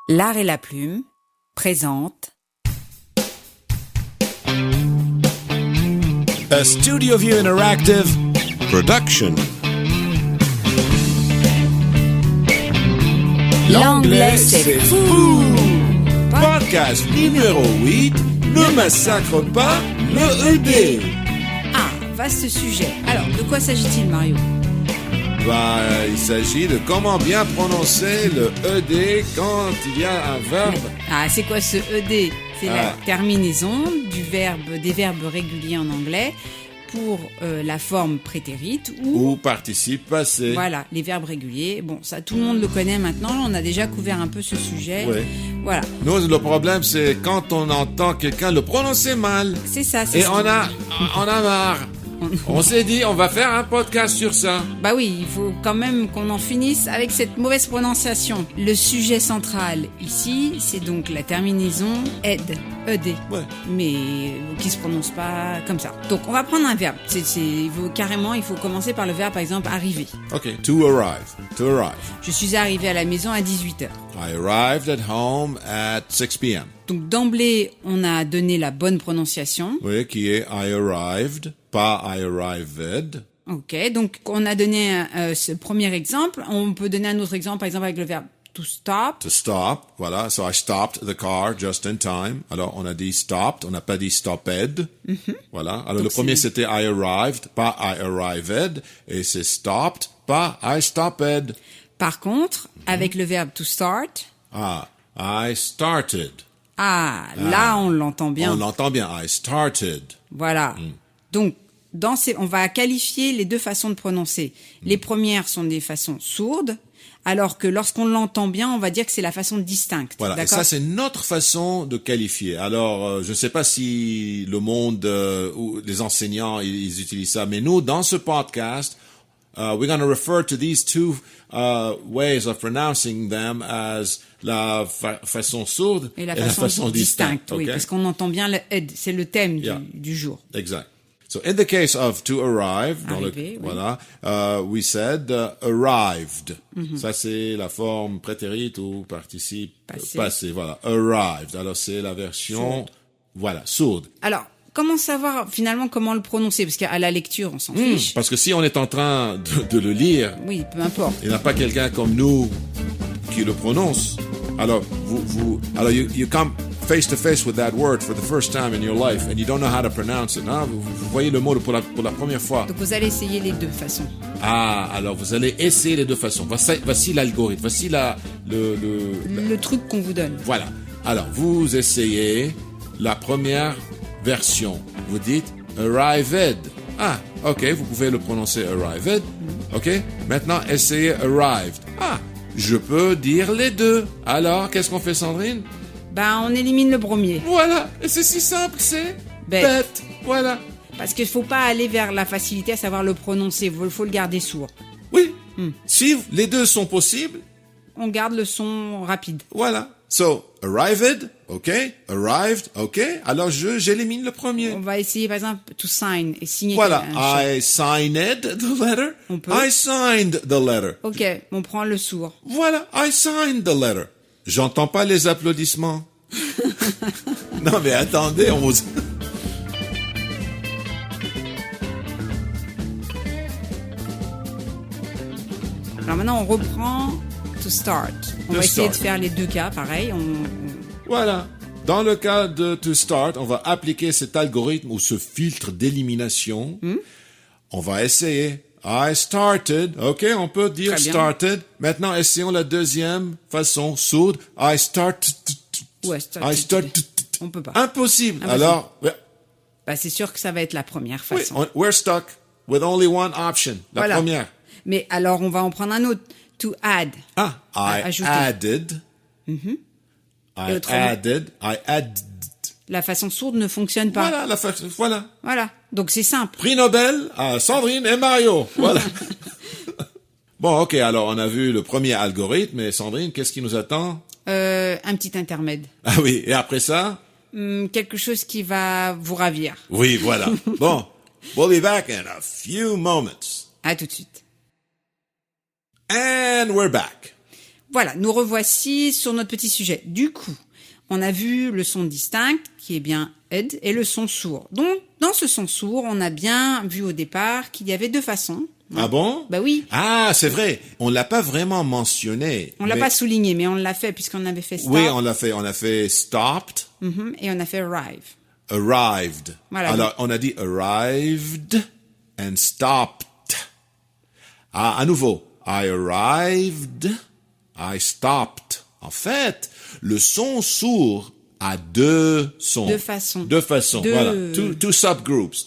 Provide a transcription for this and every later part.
L'art et la plume présente A Studio View Interactive production. L'anglais c'est fou. Podcast numéro 8. Ne massacre pas le ED. Ah, vaste sujet. Alors, de quoi s'agit-il, Mario? Il s'agit de comment bien prononcer le ED quand il y a un verbe. Ah, c'est quoi ce ED? C'est la terminaison des verbes réguliers en anglais pour la forme prétérite Ou participe passé. Voilà, les verbes réguliers. Bon, ça, tout le monde le connaît maintenant. On a déjà couvert un peu ce sujet. Oui. Voilà. Nous, le problème, c'est quand on entend quelqu'un le prononcer mal. C'est ça, c'est Et ça. on a marre. On s'est dit, on va faire un podcast sur ça. Bah oui, il faut quand même qu'on en finisse avec cette mauvaise prononciation. Le sujet central ici, c'est donc la terminaison ed, ed, Ouais. mais qui se prononce pas comme ça. Donc on va prendre un verbe. Il faut commencer par le verbe, par exemple, arriver. Ok. To arrive. To arrive. Je suis arrivé à la maison à 18h. I arrived at home at 6 p.m. Donc d'emblée, on a donné la bonne prononciation. Oui, qui est I arrived, pas I arrived. Ok, donc on a donné ce premier exemple. On peut donner un autre exemple, par exemple avec le verbe to stop. To stop, voilà. So I stopped the car just in time. Alors, on a dit stopped, on n'a pas dit stopped. Voilà. Alors, Donc, le premier, c'était I arrived, pas I arrived. Et c'est stopped, pas I stopped. Par contre, avec le verbe to start, Ah, I started. là on l'entend bien. On l'entend bien. I started. Voilà. Donc, on va qualifier les deux façons de prononcer. Les premières sont des façons sourdes, alors que lorsqu'on l'entend bien, on va dire que c'est la façon distincte. Voilà, et D'accord? ça c'est notre façon de qualifier. Alors, je ne sais pas si le monde ou les enseignants ils utilisent ça, mais nous dans ce podcast, we're going to refer to these two ways of pronouncing them as la façon sourde Et la façon distincte, oui, okay? parce qu'on entend bien le ed, c'est le thème Yeah. du jour. Exact. So in the case of to arrive, Arriver, oui. voilà, we said arrived. Ça c'est la forme prétérite ou participe passé. Voilà, arrived. Alors c'est la version, voilà, sourde. Alors, comment savoir finalement comment le prononcer? Parce qu'à la lecture, on s'en fiche. Parce que si on est en train de le lire, Oui, peu importe. il n'y a pas quelqu'un comme nous qui le prononce. Alors alors you come face to face with that word for the first time in your life and you don't know how to pronounce it. Hein? Vous voyez le mot pour la première fois. Donc vous allez essayer les deux façons. Ah, alors vous allez essayer les deux façons. Voici l'algorithme. Voici Le truc qu'on vous donne. Voilà. Alors, vous essayez la première version. Vous dites arrived. Ah, ok, vous pouvez le prononcer arrived. Ok, maintenant essayez arrived. Ah, je peux dire les deux. Alors, qu'est-ce qu'on fait, Sandrine? On élimine le premier. Voilà, et c'est si simple, c'est Bête. Voilà. Parce qu'il faut pas aller vers la facilité à savoir le prononcer. Il faut le garder sourd. Oui. Si les deux sont possibles, On garde le son rapide. voilà. So, arrived, ok. Arrived, ok. Alors, j'élimine le premier. On va essayer par exemple to sign et signer. Voilà. un chèque. I signed the letter. On peut. I signed the letter. Ok, on prend le sourd. Voilà. I signed the letter. J'entends pas les applaudissements. Non, mais attendez, on vous... Alors maintenant on reprend to start. On To va essayer start. de faire les deux cas, pareil. Voilà. Dans le cas de to start, on va appliquer cet algorithme ou ce filtre d'élimination. On va essayer. I started. OK, on peut dire Très bien. started. Maintenant, essayons la deuxième façon sourde. I started. Ouais, I started. On peut pas. Impossible. Alors, C'est sûr que ça va être la première oui, façon. we're stuck with only one option. La Voilà. première. Mais alors on va en prendre un autre. To add. Ah, I ajouter. added. I autrement- added. I added. La façon sourde ne fonctionne pas. Voilà. Voilà. Donc c'est simple. Prix Nobel à Sandrine et Mario. Voilà. Bon, ok, alors on a vu le premier algorithme, et Sandrine, qu'est-ce qui nous attend? Un petit intermède. Ah oui, et après ça? Quelque chose qui va vous ravir. Oui, voilà. Bon, we'll be back in a few moments. À tout de suite. And we're back. voilà, nous revoici sur notre petit sujet. Du coup, on a vu le son distinct, qui est bien ed, et le son sourd. Donc, dans ce son sourd, on a bien vu au départ qu'il y avait deux façons. Ah bon? Bah oui. Ah, c'est vrai. On l'a pas vraiment mentionné. On l'a mais- pas souligné, mais on l'a fait puisqu'on avait fait stop. Oui, on l'a fait. On a fait stopped, Et on a fait arrive. arrived. Voilà. Alors, on a dit arrived and stopped. Ah, à nouveau. I arrived, I stopped. En fait, le son sourd a deux sons. Deux façons. Deux façons, Deux- voilà. Two subgroups,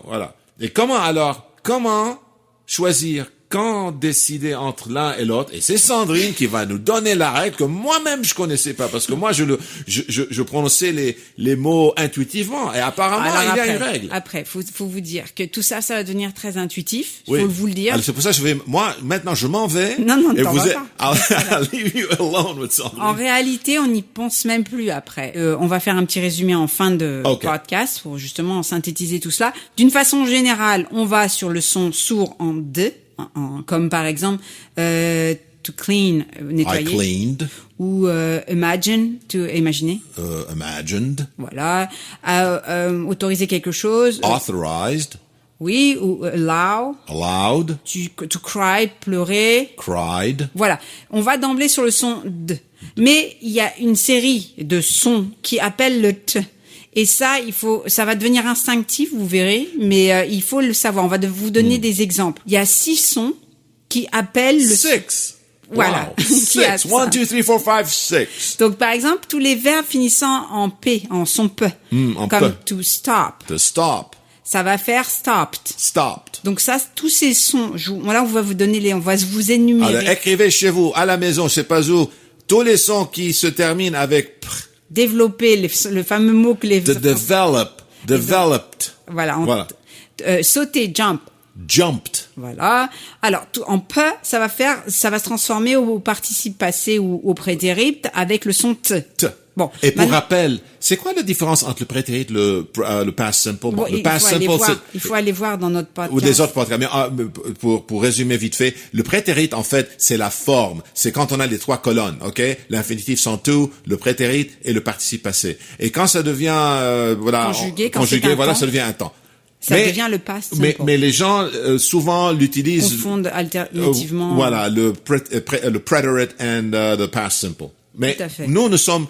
voilà. Et comment choisir, quand décider entre l'un et l'autre? Et c'est Sandrine qui va nous donner la règle que moi-même je connaissais pas, parce que moi je prononçais les mots intuitivement, et apparemment Alors il y a une règle. Après, faut vous dire que tout ça va devenir très intuitif. Oui. Faut vous le dire. Alors, c'est pour ça que maintenant je m'en vais. Non, et t'en vous vas êtes, pas. I'll leave you alone with Sandrine. En réalité, on n'y pense même plus après. On va faire un petit résumé en fin de Ok. podcast pour justement synthétiser tout cela. D'une façon générale, on va sur le son sourd en D, comme par exemple to clean, I nettoyer, cleaned, ou imagine, to imaginer. imagined, Voilà. Autoriser quelque chose. authorized, Oui, ou allow, allowed, to cry, pleurer. cried. Voilà, on va d'emblée sur le son D. Mais il y a une série de sons qui appellent le T. Et ça, ça va devenir instinctif, vous verrez, mais il faut le savoir. On va vous donner des exemples. Il y a 6 sons qui appellent le Six. Voilà. Wow. Qui a Six. ça. 1, 2, 3, 4, 5, 6. Donc, par exemple, tous les verbes finissant en P, en son P, en comme P. to stop, To stop. ça va faire stopped. Stopped. Donc ça, tous ces sons, voilà, on va vous donner on va vous énumérer. Alors, écrivez chez vous, à la maison, je sais pas où, tous les sons qui se terminent avec Développer le fameux mot que les... to develop, developed, Voilà. Voilà. Sauter, jump. jumped. Voilà. Alors, en P, ça va se transformer au participe passé ou au prétérit avec le son T. T. Bon. Et pour maintenant- rappel, c'est quoi la différence entre le prétérit et le past simple? Bon, Bon, le past simple, il faut aller voir dans notre podcast. ou des autres podcasts. Mais pour résumer vite fait, le prétérit, en fait, c'est la forme. C'est quand on a les 3 colonnes, ok? L'infinitif sans tout, le prétérit et le participe passé. Et quand ça devient, Conjugué, voilà, temps, ça devient un temps. Ça devient le past simple. Mais les gens souvent l'utilisent. Confondent alternativement. Voilà, le preterite and the past simple. Mais Tout à fait. nous sommes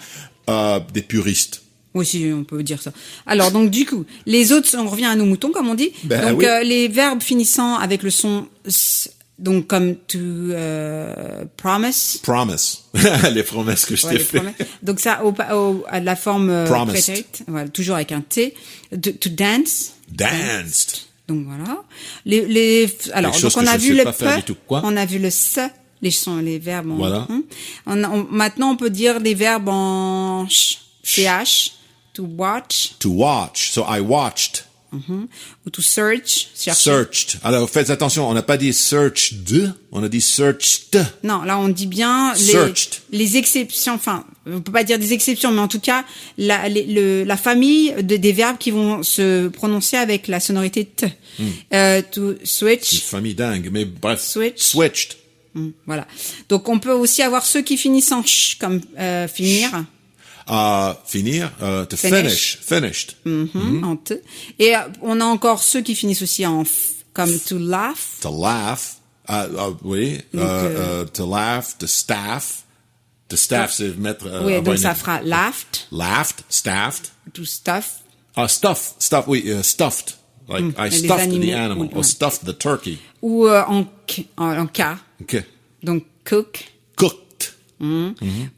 des puristes. Aussi, on peut dire ça. Alors, donc, du coup, les autres, on revient à nos moutons, comme on dit. Ben donc, oui. les verbes finissant avec le son S, donc comme to promise. Promise. Les promesses que je Ouais, t'ai les fait. promesses. Donc, ça, à la forme Promised. prétérite, voilà, toujours avec un T. To dance. Danced. Donc, voilà. Alors, Quelque chose donc, on que a je vu sais le pas faire P, du tout. Quoi? on a vu le S, les verbes en... Voilà. Maintenant, on peut dire des verbes en CH, to watch, To watch. So I watched. ou to search, chercher. Searched. Alors faites attention, on n'a pas dit searched, on a dit searched. Non, là, on dit bien Searched. les exceptions, enfin, on peut pas dire des exceptions, mais en tout cas, la famille des verbes qui vont se prononcer avec la sonorité T. To Une switch, famille dingue, mais bref. Switch. Switched. voilà. Donc, on peut aussi avoir ceux qui finissent en ch, comme finir, Finir, to Finish. finished. en T. Et on a encore ceux qui finissent aussi en f, comme to laugh. To laugh. Oui. To laugh, to staff. To staff, c'est mettre... Oui, avoir donc une- ça fera laughed, Laughed, staffed. to stuff. Stuff, oui, stuffed. Like, I les stuffed animaux, the animal, oui, or ouais. stuffed the turkey. Ou en K, Okay. donc cook. Cooked.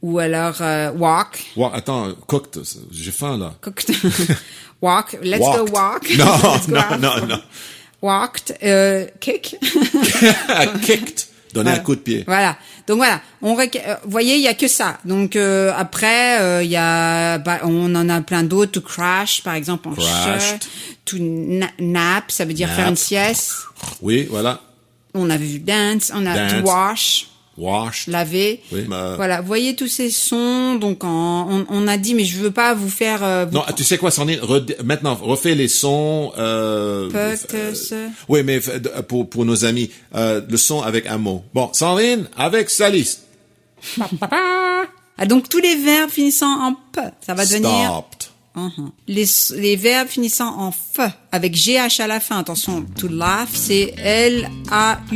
Ou alors walk. Attends, cooked, j'ai faim, là. Cooked. Walk. Let's Walked. go walk. Non, Let's go non, out. non, non. Walked. Kick. Kicked. Donner un coup de pied. Voilà. Donc voilà. Vous voyez, il y a que ça. Donc après, il y a, on en a plein d'autres. To crash, par exemple, en Crashed. to nap, ça veut dire Nap. faire une sieste. Oui, voilà. On a vu dance. On a to Dance. wash. Washed. Laver. Oui, Voilà, vous voyez tous ces sons. Donc on a dit, mais je veux pas vous faire. Non, tu sais quoi, Sandrine? Maintenant, refais les sons. Oui, mais pour nos amis, le son avec un mot. Bon, Sandrine, avec sa liste. Ah, donc tous les verbes finissant en p, ça va devenir... Stopped. Les verbes finissant en f avec GH à la fin, attention, to laugh, c'est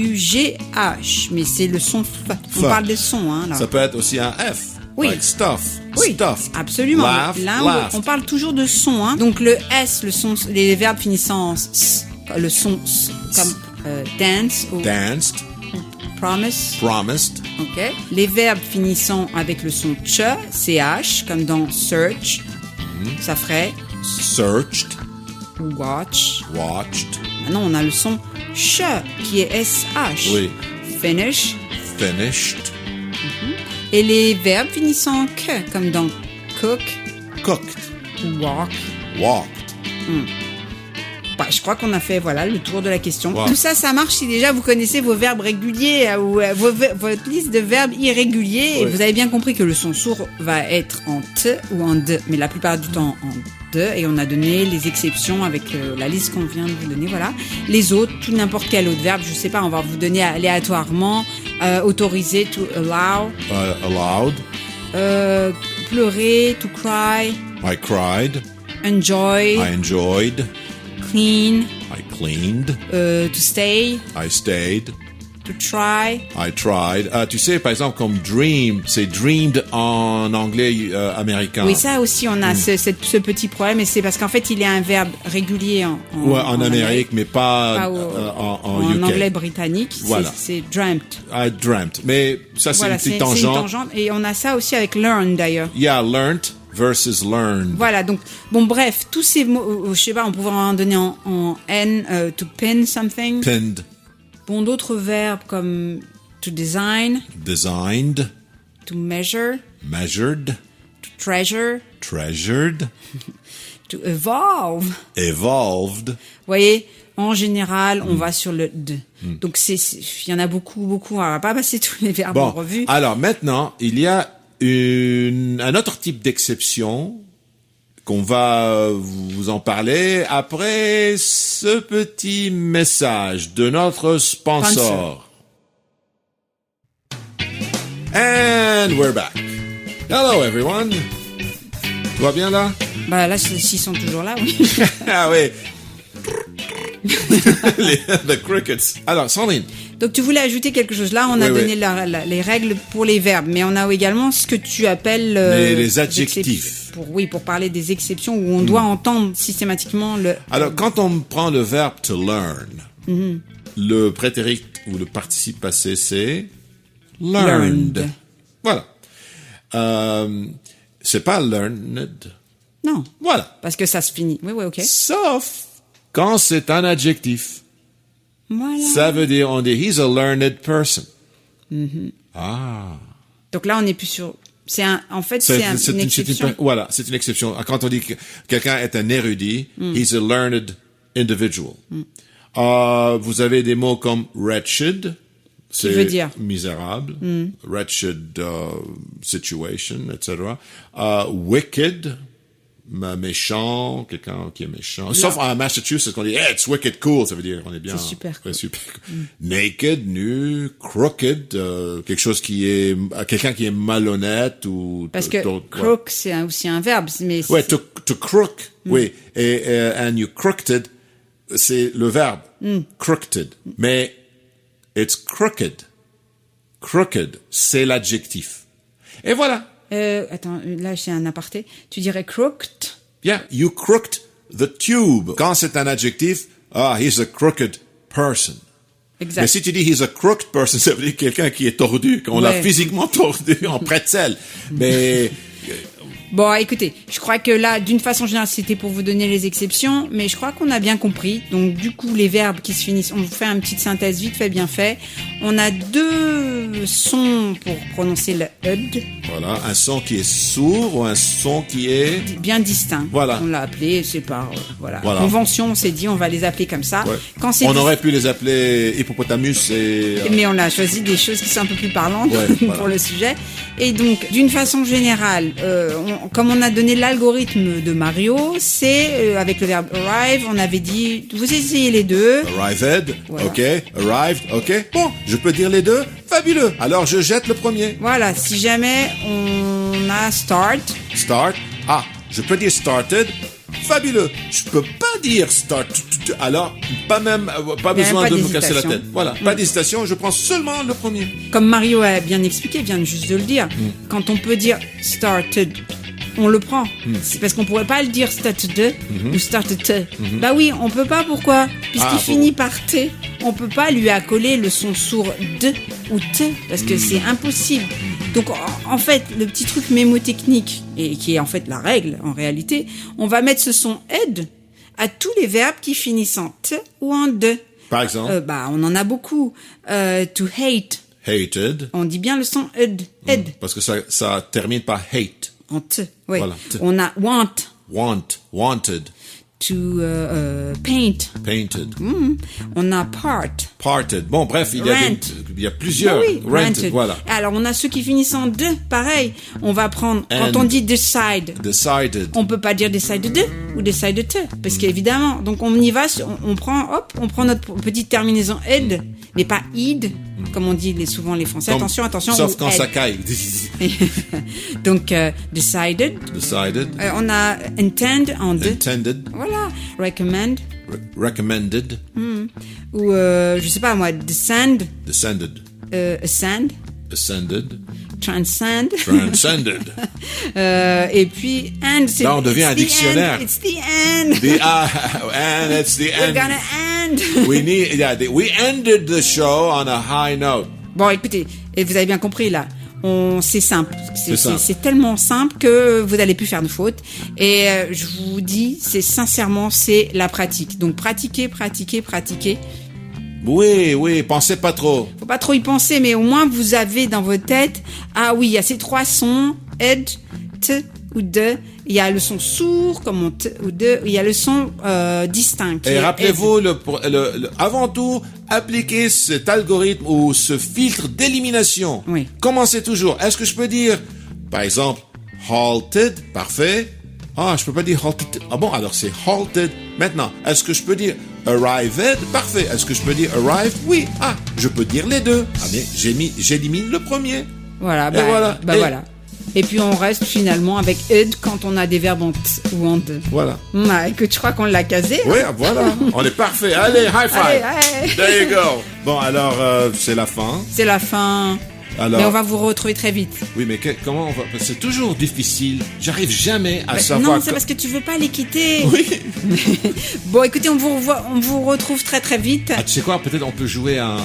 L-A-U-G-H, mais c'est le son f. On parle des sons, hein, là. Ça peut être aussi un F. Oui. Like stuff. Oui, Stuffed. absolument. Laugh, Là, laughed. on parle toujours de son, hein. Donc le S, le son, les verbes finissant en s, le son s, comme dance ou Danced. promise. Promised. Ok. Les verbes finissant avec le son ch, ch, comme dans search, ça ferait Searched. ou watch. Watched. Maintenant, on a le son ch qui est sh. Oui. Finish. Finished. Et les verbes finissant en que, comme dans cook Cooked. ou walk. Walked. Bah, je crois qu'on a fait le tour de la question. Wow. Tout ça, ça marche si déjà vous connaissez vos verbes réguliers ou votre liste de verbes irréguliers. Et Oui. vous avez bien compris que le son sourd va être en t ou en d, mais la plupart du temps en d. Et on a donné les exceptions avec la liste qu'on vient de vous donner. Voilà. Les autres, tout n'importe quel autre verbe, je sais pas, on va vous donner aléatoirement. Autoriser, to allow. Allowed. Pleurer, to cry. I cried. Enjoy, I enjoyed. clean, I cleaned. to stay, I stayed. to try. I tried. Tu sais, par exemple, comme dream, c'est dreamed en anglais américain. Oui, ça aussi, on a ce petit problème, et c'est parce qu'en fait, il y a un verbe régulier Ouais, en Amérique, mais pas, Pas en UK. anglais britannique. Voilà. C'est dreamt. I dreamt. Mais ça, c'est Voilà, une petite c'est tangente. une tangente. Et on a ça aussi avec learn, d'ailleurs. Yeah, learnt versus learned. Voilà, donc, bon, bref, tous ces mots, je sais pas, on pourrait en donner en N, to pin something. Pinned, Bon, d'autres verbes comme to design, designed, to measure, measured, to treasure, treasured, to evolve. evolved. Vous voyez, en général, on va sur le d. Donc, il y en a beaucoup. On va pas passer tous les verbes en Bon, revue. alors maintenant, il y a un autre type d'exception qu'on va vous en parler après ce petit message de notre sponsor. And we're back. Hello everyone. Tout va bien là? Bah là, s'ils sont toujours là, oui. Ah oui. The crickets. Alors, Sandrine. Donc, tu voulais ajouter quelque chose. Là, on a Oui, donné les règles pour les verbes, mais on a également ce que tu appelles les adjectifs. Pour parler des exceptions où on doit entendre systématiquement le. Alors, quand on prend le verbe to learn, le prétérit ou le participe passé, c'est learned. Voilà. C'est pas learned. Non. Voilà. Parce que ça se finit. Oui, ok. Sauf quand c'est un adjectif. Voilà. Ça veut dire, on dit, he's a learned person. Ah. Donc là, on n'est plus sur. En fait, c'est une exception. Voilà, c'est une exception. Quand on dit que quelqu'un est un érudit, he's a learned individual. Vous avez des mots comme wretched, c'est veut dire misérable, wretched situation, etc. Wicked, méchant, quelqu'un qui est méchant. Sauf en Massachusetts, on dit hey, it's wicked cool, ça veut dire qu'on est bien. C'est super cool. Ouais, super cool. Naked, nu, crooked, quelque chose qui est quelqu'un qui est malhonnête ou Parce que ouais. crook, c'est aussi un verbe, mais Ouais, to crook, oui. Et and you crooked, c'est le verbe crooked, mais it's crooked. Crooked, c'est l'adjectif. Et voilà. Attends, là j'ai un aparté. Tu dirais crooked. Yeah, you crooked the tube. Quand c'est un adjectif, he's a crooked person. Exact. Mais si tu dis he's a crooked person, ça veut dire quelqu'un qui est tordu, qu'on l'a physiquement tordu en pretzel. Mais bon, écoutez, je crois que là, d'une façon générale, c'était pour vous donner les exceptions, mais je crois qu'on a bien compris. Donc, du coup, les verbes qui se finissent, on vous fait une petite synthèse vite fait, bien fait. On a 2 sons pour prononcer le ed. voilà, un son qui est sourd ou un son qui est Bien distinct. Voilà. On l'a appelé, c'est par Voilà. convention, on s'est dit, on va les appeler comme ça. Ouais. Quand c'est on aurait pu les appeler hippopotamus et mais on a choisi des choses qui sont un peu plus parlantes Ouais, voilà. pour le sujet. Et donc, d'une façon générale, comme on a donné l'algorithme de Mario, c'est avec le verbe arrive, on avait dit, vous essayez les deux. Arrived, Voilà. ok. Arrived, ok. Bon, je peux dire les deux. Fabuleux. Alors, je jette le premier. Voilà, si jamais on a start, Start. Ah, je peux dire started. Fabuleux. Je peux pas dire start. Alors, pas besoin pas de me casser la d'hésitation. tête. Voilà, pas d'hésitation. Je prends seulement le premier. comme Mario a bien expliqué, vient juste de le dire, quand on peut dire started, on le prend. C'est parce qu'on pourrait pas le dire started ou started. Bah oui, on peut pas, pourquoi? Puisqu'il Ah, finit par T, on peut pas lui accoler le son sourd de ou T, parce que c'est impossible. Donc en fait, le petit truc mémotechnique, et qui est en fait la règle en réalité, on va mettre ce son ed à tous les verbes qui finissent en T ou en de. Par exemple, Bah on en a beaucoup. To hate, hated. on dit bien le son ed, ed. Parce que ça termine par hate. En T, ouais. Voilà, T. On a want, Wanted. to paint. Painted. On a part. Parted. Bon, bref, il y a plusieurs. Ah oui, rented. Voilà. Alors, on a ceux qui finissent en de, pareil. On va prendre, And. quand on dit decide, Decided. on peut pas dire decide de ou decide de te, parce qu'évidemment, donc on y va, on prend notre petite terminaison ed, mais pas id, comme on dit souvent les Français. Attention. Sauf ou quand ed. ça caille. Donc, decided. Decided. On a intend en de. Intended. Voilà. Recommend. Recommended. Ou, je sais pas moi, descend, Descended. ascend, Ascended. transcend. Transcended. Et puis, and, c'est Là, on devient it's un the dictionnaire. end, it's the end. And it's the We're end. gonna end. We ended the show on a high note. Bon, écoutez, et vous avez bien compris là. C'est simple. simple. C'est tellement simple que vous n'allez plus faire de fautes. Et je vous dis, c'est la pratique. Donc pratiquez. Oui, pensez pas trop. Faut pas trop y penser, mais au moins vous avez dans votre tête, ah oui, il y a ces trois sons, ed, t ou de. Il y a le son sourd, comme on t ou de. Il y a le son distinct. qui Et est rappelez-vous, avant tout, appliquez cet algorithme ou ce filtre d'élimination. Oui. Commencez toujours. Est-ce que je peux dire, par exemple, halted, parfait. Ah, je peux pas dire halted. Ah bon, alors c'est halted. Maintenant, est-ce que je peux dire arrived? Parfait. Est-ce que je peux dire arrived? Oui. Ah, je peux dire les deux. Ah, mais j'élimine le premier. Voilà, Et voilà. Et- voilà. Et puis on reste finalement avec ed quand on a des verbes en t ou en de. Voilà. Écoute, je crois qu'on l'a casé. Oui, voilà. On est parfait. Allez, high five. Allez. There you go. Bon, alors, c'est la fin. C'est la fin. Alors, Mais on va vous retrouver très vite. oui, mais comment on va... C'est toujours difficile. J'arrive jamais à savoir... Non, c'est parce que tu veux pas les quitter. Oui. Bon, écoutez, on vous retrouve très très vite. Ah, tu sais quoi? Peut-être on peut jouer un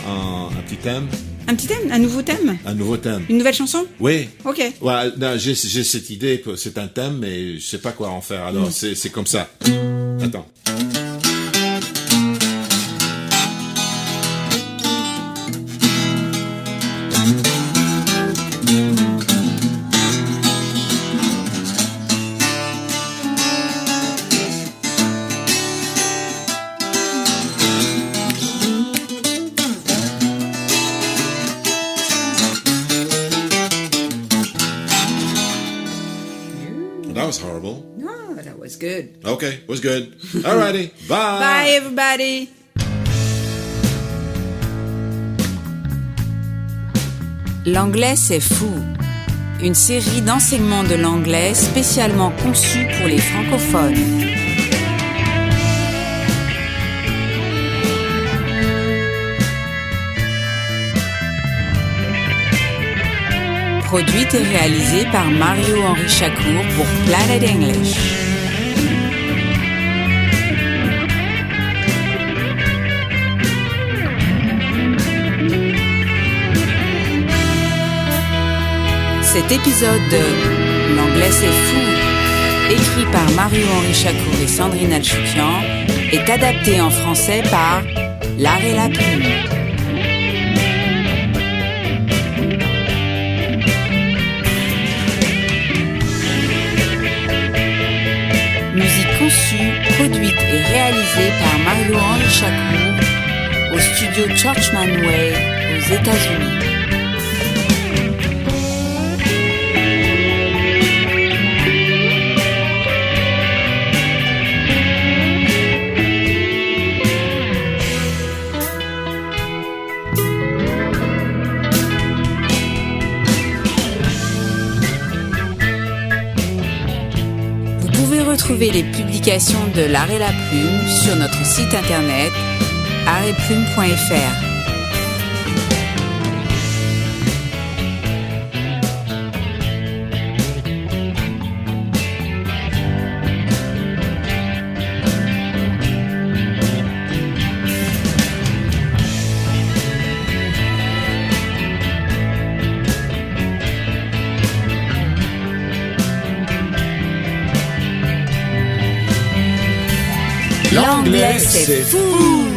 petit thème. Un petit thème, un nouveau thème, Un nouveau thème. une nouvelle chanson. Oui. Ok. Ouais, non, j'ai cette idée que c'est un thème, mais je sais pas quoi en faire. Alors, c'est comme ça. Attends. That was horrible. No, that was good. Okay, was good. Alrighty. Bye. Bye everybody. L'anglais c'est fou. Une série d'enseignements de l'anglais spécialement conçue pour les francophones. Produite et réalisée par Mario-Henri Chacour pour Planet English. Cet épisode de L'anglais c'est fou, écrit par Mario-Henri Chacour et Sandrine Alchoukian, est adapté en français par L'Art et la Plume. Musique conçue, produite et réalisée par Mario-Henri Chacour au studio Churchman Way aux États-Unis. Retrouvez les publications de l'Art et la Plume sur notre site internet artetplume.fr. L'anglais, c'est fou!